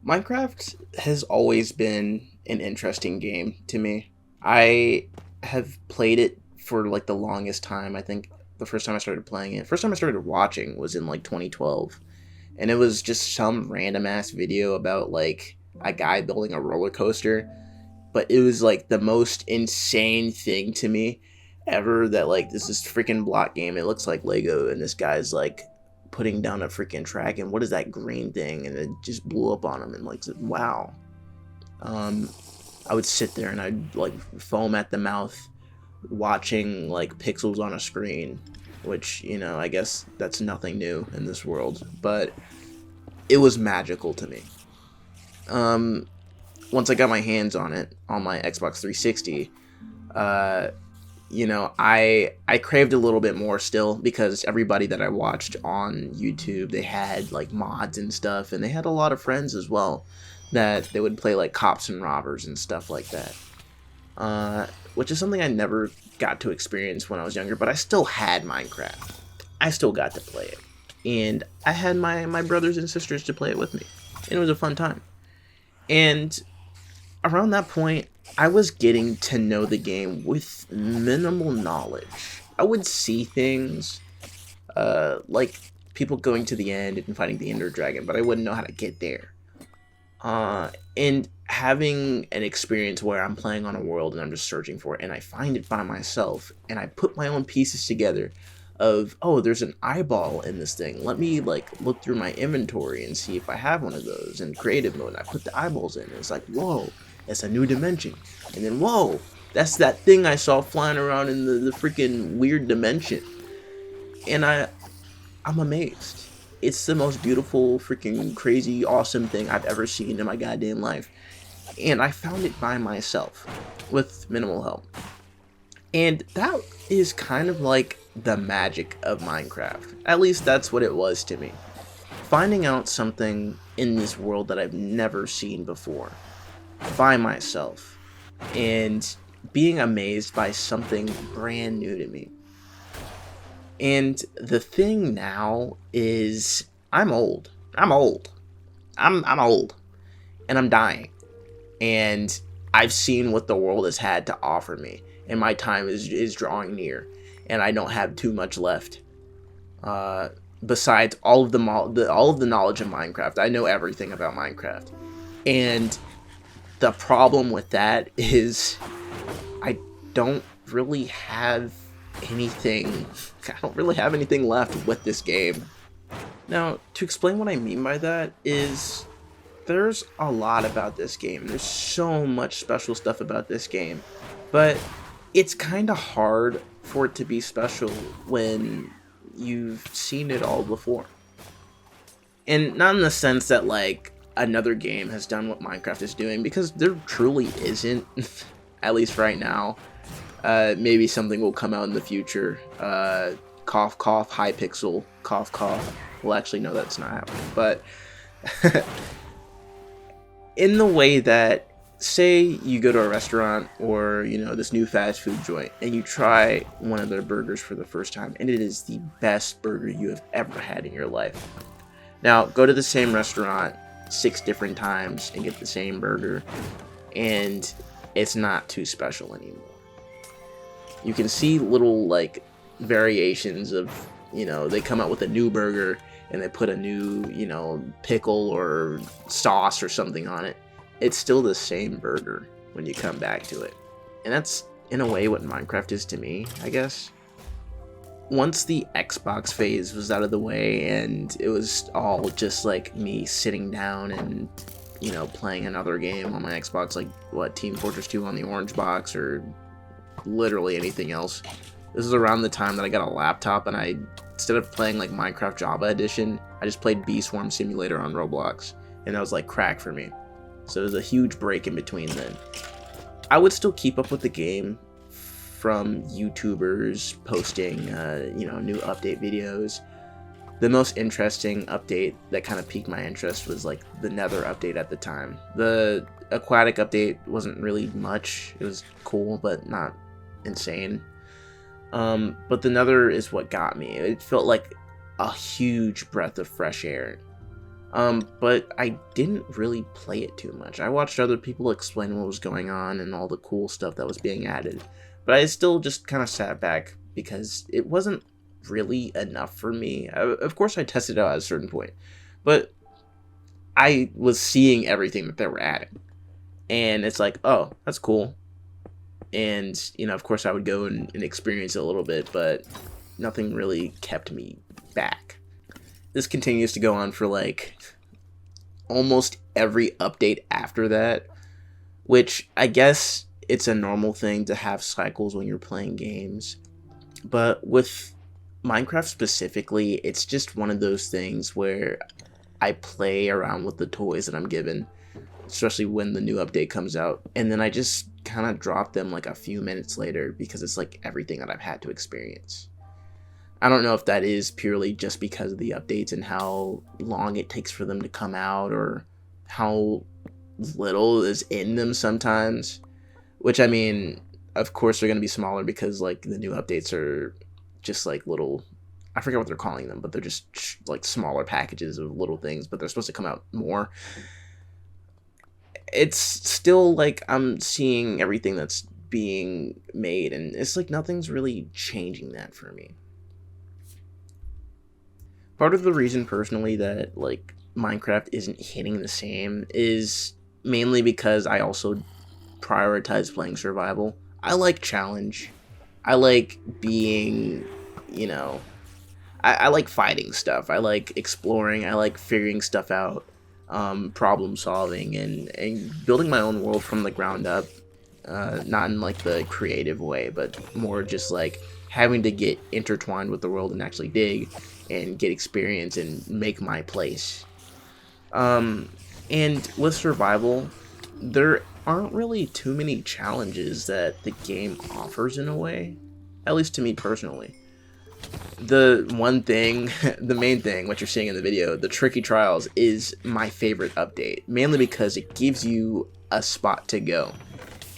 Minecraft has always been an interesting game to me. I have played it for like the longest time. I think the first time I started watching was in like 2012. And it was just some random ass video about like a guy building a roller coaster. But it was like the most insane thing to me ever that like this freaking block game. It looks like Lego and this guy's like putting down a freaking track and what is that green thing, and it just blew up on him and like wow. um I would sit there and I'd like foam at the mouth watching like pixels on a screen, which, I guess that's nothing new in this world, but it was magical to me. um Once I got my hands on it on my Xbox 360, uh I craved a little bit more still, because everybody that I watched on YouTube, they had like mods and stuff, and they had a lot of friends as well that they would play like cops and robbers and stuff like that. Which is something I never got to experience when I was younger, but I still had Minecraft. I still got to play it, and I had my brothers and sisters to play it with me, and it was a fun time. And around that point, I was getting to know the game with minimal knowledge. I would see things, like people going to the end and fighting the Ender Dragon, but I wouldn't know how to get there. And having an experience where I'm playing on a world and I'm just searching for it, and I find it by myself, and I put my own pieces together of, oh, there's an eyeball in this thing. Let me like look through my inventory and see if I have one of those. In creative mode, I put the eyeballs in, and it's like, whoa, it's a new dimension. And then, whoa, that's that thing I saw flying around in the freaking weird dimension. And I'm amazed. It's the most beautiful, freaking crazy, awesome thing I've ever seen in my goddamn life. And I found it by myself with minimal help. And that is kind of like the magic of Minecraft. At least that's what it was to me. Finding out something in this world that I've never seen before by myself, and being amazed by something brand new to me. And the thing now is I'm old. I'm old. I'm old. And I'm dying. And I've seen what the world has had to offer me. And my time is drawing near. And I don't have too much left. Besides all of all of the knowledge of Minecraft. I know everything about Minecraft. And the problem with that is I don't really have anything. I don't really have anything left with this game. Now, to explain what I mean by that is there's a lot about this game. There's so much special stuff about this game. But it's kind of hard for it to be special when you've seen it all before. And not in the sense that, like, another game has done what Minecraft is doing, because there truly isn't, at least right now. Maybe something will come out in the future. Cough, cough, Hypixel, cough, cough. Well, actually, no, that's not happening. But in the way that, say you go to a restaurant or, this new fast food joint, and you try one of their burgers for the first time, and it is the best burger you have ever had in your life. Now, go to the same restaurant 6 different times and get the same burger, and it's not too special anymore. You can see little, like, variations of, they come out with a new burger and they put a new, pickle or sauce or something on it. It's still the same burger when you come back to it. And that's, in a way, what Minecraft is to me, I guess. Once the Xbox phase was out of the way and it was all just like me sitting down and, playing another game on my Xbox, like, Team Fortress 2 on the orange box, or literally anything else. This is around the time that I got a laptop, and instead of playing like Minecraft Java Edition, I just played Bee Swarm Simulator on Roblox, and that was like crack for me. So there's a huge break in between then. I would still keep up with the game from YouTubers posting, new update videos. The most interesting update that kind of piqued my interest was like the Nether update at the time. The Aquatic update wasn't really much. It was cool, but not insane. But the Nether is what got me. It felt like a huge breath of fresh air. But I didn't really play it too much. I watched other people explain what was going on and all the cool stuff that was being added, but I still just kind of sat back because it wasn't really enough for me. Of course, I tested it out at a certain point, but I was seeing everything that they were adding, and it's like, oh, that's cool. And, of course, I would go and experience it a little bit, but nothing really kept me back. This continues to go on for, like, almost every update after that, which I guess it's a normal thing to have cycles when you're playing games. But with Minecraft specifically, it's just one of those things where I play around with the toys that I'm given, especially when the new update comes out, and then I just kind of drop them like a few minutes later because it's like everything that I've had to experience. I don't know if that is purely just because of the updates and how long it takes for them to come out, or how little is in them sometimes, which, I mean, of course they're going to be smaller because like the new updates are just like little, I forget what they're calling them, but they're just like smaller packages of little things, but they're supposed to come out more. It's still like I'm seeing everything that's being made, and it's like nothing's really changing that for me. Part of the reason personally that like Minecraft isn't hitting the same is mainly because I also prioritize playing survival. I like challenge. I like being, I like fighting stuff. I like exploring. I like figuring stuff out, problem solving, and building my own world from the ground up. Not in like the creative way, but more just like having to get intertwined with the world and actually dig and get experience and make my place. And with survival, there aren't really too many challenges that the game offers in a way, at least to me personally. The one thing, the main thing, what you're seeing in the video, the tricky trials, is my favorite update, mainly because it gives you a spot to go,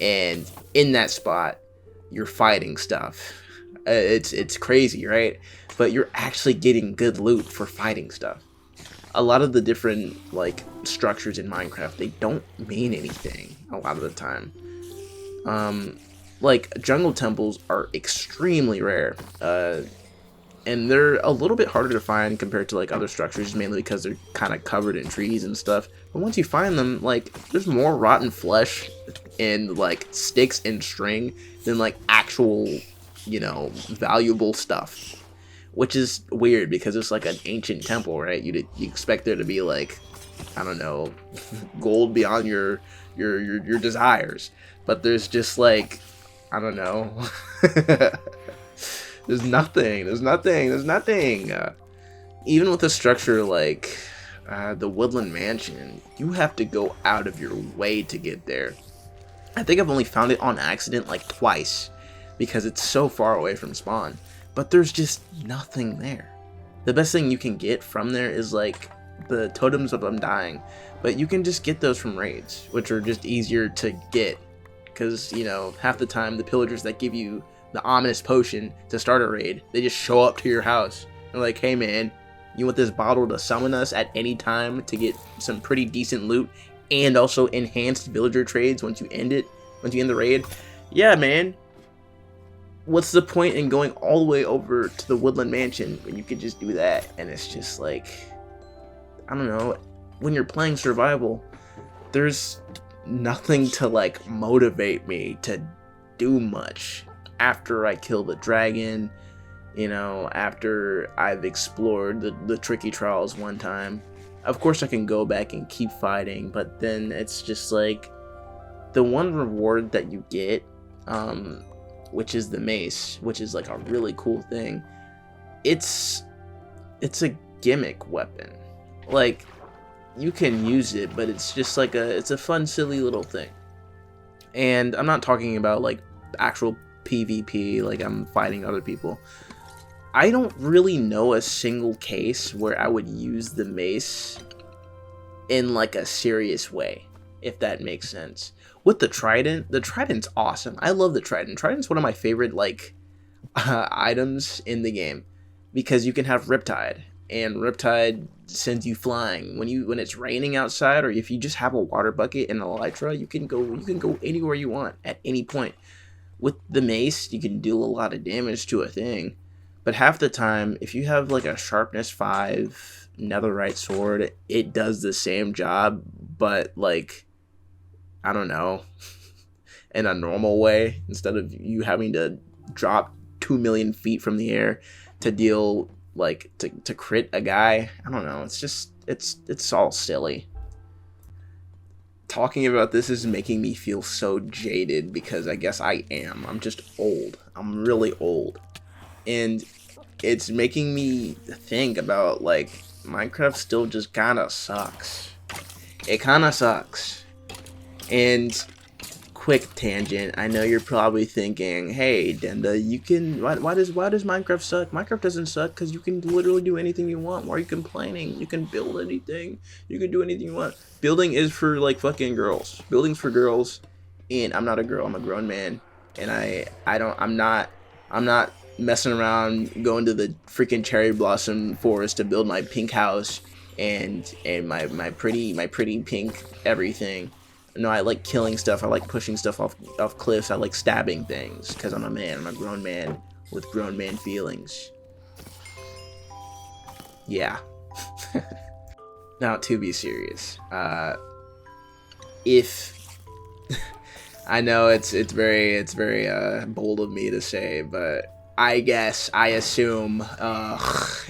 and in that spot you're fighting stuff. It's crazy, right? But you're actually getting good loot for fighting stuff. A lot of the different like structures in Minecraft, they don't mean anything a lot of the time. Like jungle temples are extremely rare, and they're a little bit harder to find compared to like other structures, mainly because they're kind of covered in trees and stuff. But once you find them, like there's more rotten flesh and like sticks and string than like actual, valuable stuff. Which is weird because it's like an ancient temple, right? You expect there to be like, I don't know, gold beyond your desires, but there's just like, I don't know. There's nothing. Even with a structure like the Woodland Mansion, you have to go out of your way to get there. I think I've only found it on accident like twice because it's so far away from spawn. But there's just nothing there. The best thing you can get from there is like the totems of undying, but you can just get those from raids, which are just easier to get because, half the time the pillagers that give you the ominous potion to start a raid, they just show up to your house. They're like, hey man, you want this bottle to summon us at any time to get some pretty decent loot and also enhanced villager trades once you end the raid? Yeah, man. What's the point in going all the way over to the Woodland Mansion when you could just do that? And it's just like, I don't know, when you're playing survival, there's nothing to like motivate me to do much after I kill the dragon, after I've explored the tricky trials one time. Of course I can go back and keep fighting, but then it's just like the one reward that you get, which is the mace, which is like a really cool thing. It's a gimmick weapon. Like, you can use it, but it's just like it's a fun, silly little thing. And I'm not talking about like actual PvP, like I'm fighting other people. I don't really know a single case where I would use the mace in like a serious way, if that makes sense. With the trident's awesome. I love the trident. Trident's one of my favorite like items in the game because you can have Riptide, and Riptide sends you flying. When it's raining outside, or if you just have a water bucket and an elytra, you can go anywhere you want at any point. With the mace, you can do a lot of damage to a thing, but half the time, if you have like a sharpness 5 netherite sword, it does the same job, but like, I don't know, in a normal way, instead of you having to drop 2 million feet from the air to deal, like, to crit a guy. I don't know, it's just, it's all silly. Talking about this is making me feel so jaded, because I guess I am. I'm just old. I'm really old. And it's making me think about, like, Minecraft still just kind of sucks. It kind of sucks. And quick tangent, I know you're probably thinking, hey Denda, you can, why does Minecraft suck? Minecraft doesn't suck because you can literally do anything you want. Why are you complaining? You can build anything, you can do anything you want. Building is for like fucking girls. Building's for girls, and I'm not a girl, I'm a grown man, and I'm not messing around going to the freaking cherry blossom forest to build my pink house and my pretty pink everything. No, I like killing stuff. I like pushing stuff off cliffs. I like stabbing things because I'm a man. I'm a grown man with grown man feelings. Yeah. Now, to be serious, if I know it's very bold of me to say, but I assume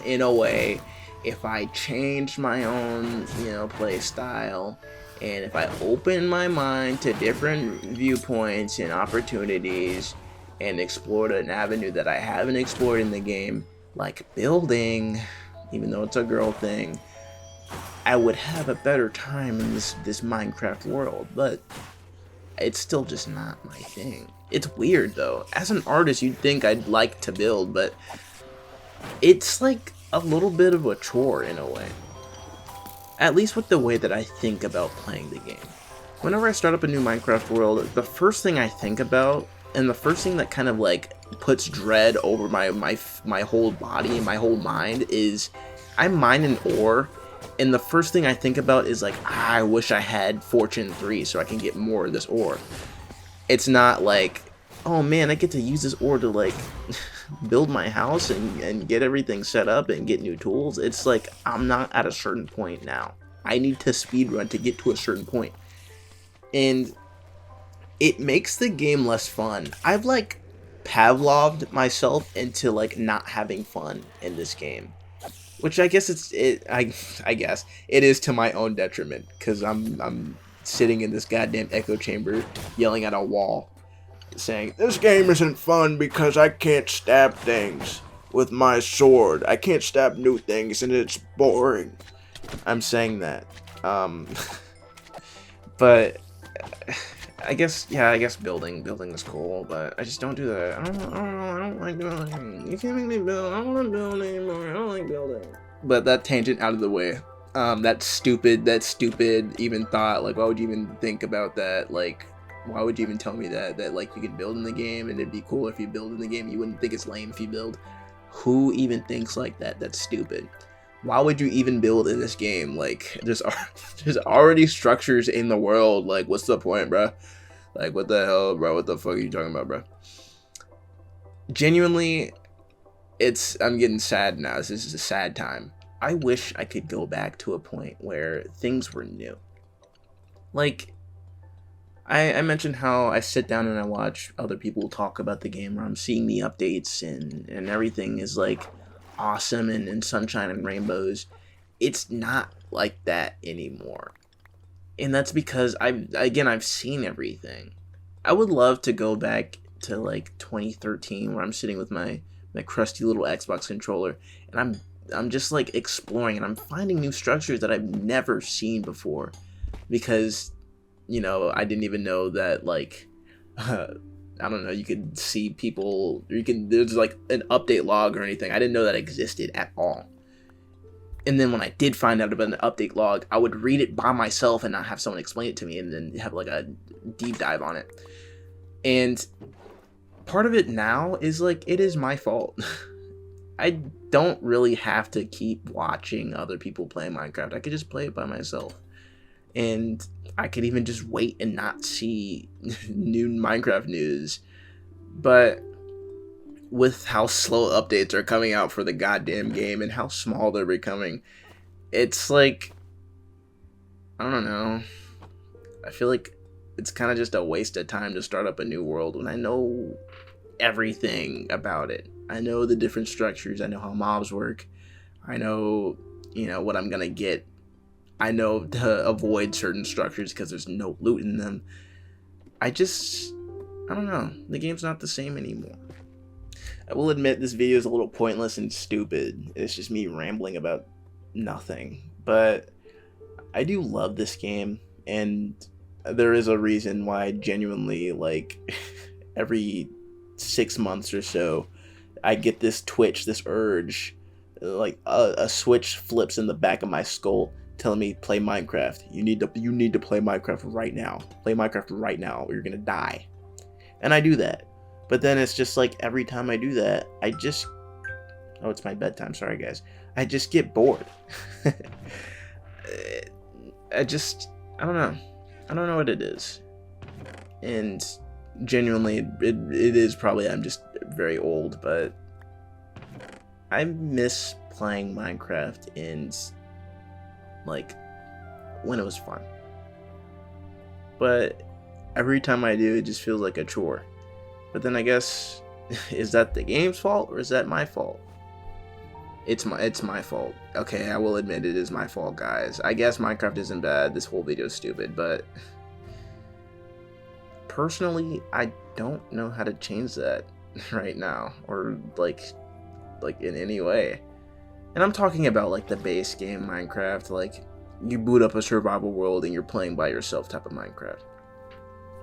in a way, if I change my own play style, and if I open my mind to different viewpoints and opportunities and explored an avenue that I haven't explored in the game, like building, even though it's a girl thing, I would have a better time in this Minecraft world. But it's still just not my thing. It's weird though. As an artist, you'd think I'd like to build, but it's like a little bit of a chore in a way. At least with the way that I think about playing the game. Whenever I start up a new Minecraft world, the first thing I think about, and the first thing that kind of like puts dread over my whole body and my whole mind, is I mine an ore, and the first thing I think about is like, I wish I had Fortune 3 so I can get more of this ore. It's not like, oh man, I get to use this ore to like build my house and get everything set up and get new tools. It's like, I'm not at a certain point now. I need to speedrun to get to a certain point. And it makes the game less fun. I've like Pavloved myself into like not having fun in this game. Which I guess I guess it is to my own detriment, because I'm sitting in this goddamn echo chamber yelling at a wall, saying, this game isn't fun because I can't stab things with my sword. I can't stab new things and it's boring. I'm saying that. But I guess building is cool, but I just don't do that. I don't like building. You can't make me build. I don't want to build anymore. I don't like building. But that tangent out of the way. That stupid even thought, like, why would you even think about that? Like, why would you even tell me that like you can build in the game and it'd be cool if you build in the game? You wouldn't think it's lame if you build. Who even thinks like that? That's stupid. Why would you even build in this game? Like, there's already structures in the world. Like, what's the point, bro? Like, what the hell, bro? What the fuck are you talking about, bro? Genuinely, I'm getting sad now. This is a sad time. I wish I could go back to a point where things were new. Like, I mentioned how I sit down and I watch other people talk about the game, where I'm seeing the updates and everything is like awesome and sunshine and rainbows. It's not like that anymore. And that's because I've seen everything. I would love to go back to like 2013, where I'm sitting with my crusty little Xbox controller, and I'm just like exploring, and I'm finding new structures that I've never seen before, because I didn't even know that, like, I don't know, you could see people, or there's like an update log or anything. I didn't know that existed at all. And then when I did find out about an update log, I would read it by myself and not have someone explain it to me, and then have like a deep dive on it. And part of it now is like, it is my fault. I don't really have to keep watching other people play Minecraft. I could just play it by myself. And I could even just wait and not see new Minecraft news. But with how slow updates are coming out for the goddamn game and how small they're becoming, it's like, I don't know. I feel like it's kind of just a waste of time to start up a new world when I know everything about it. I know the different structures. I know how mobs work. I know, what I'm gonna get. I know to avoid certain structures because there's no loot in them. I don't know. The game's not the same anymore. I will admit this video is a little pointless and stupid. It's just me rambling about nothing. But I do love this game, and there is a reason why I genuinely, like, every 6 months or so, I get this twitch, this urge, like a switch flips in the back of my skull telling me play Minecraft. You need to play Minecraft right now. Play Minecraft right now or you're gonna die. And I do that. But then it's just like every time I do that, oh, it's my bedtime, sorry guys. I just get bored. I don't know. I don't know what it is. And genuinely, it is probably I'm just very old, but I miss playing Minecraft and like when it was fun. But every time I do, it just feels like a chore. But then I guess, is that the game's fault or is that my fault? It's my fault. Okay, I will admit it is my fault, guys. I guess Minecraft isn't bad. This whole video is stupid, but personally, I don't know how to change that right now, or like in any way. And I'm talking about like the base game Minecraft, like you boot up a survival world and you're playing by yourself type of Minecraft.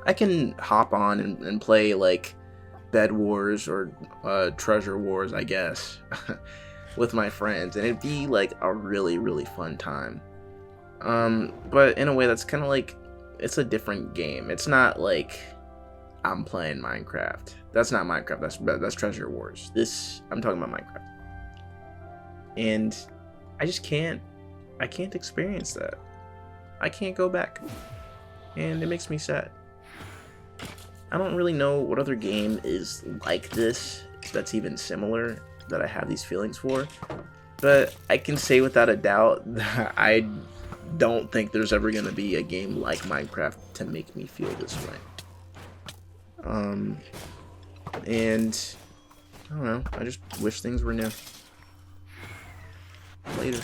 I can hop on and play like Bed Wars or Treasure Wars, I guess, with my friends, and it'd be like a really, really fun time. But in a way that's kind of like, it's a different game. It's not like I'm playing Minecraft. That's not Minecraft. That's Treasure Wars. I'm talking about Minecraft. And I just can't experience that. I can't go back. And it makes me sad. I don't really know what other game is like this that's even similar that I have these feelings for. But I can say without a doubt that I don't think there's ever going to be a game like Minecraft to make me feel this way. And I don't know, I just wish things were new. Later.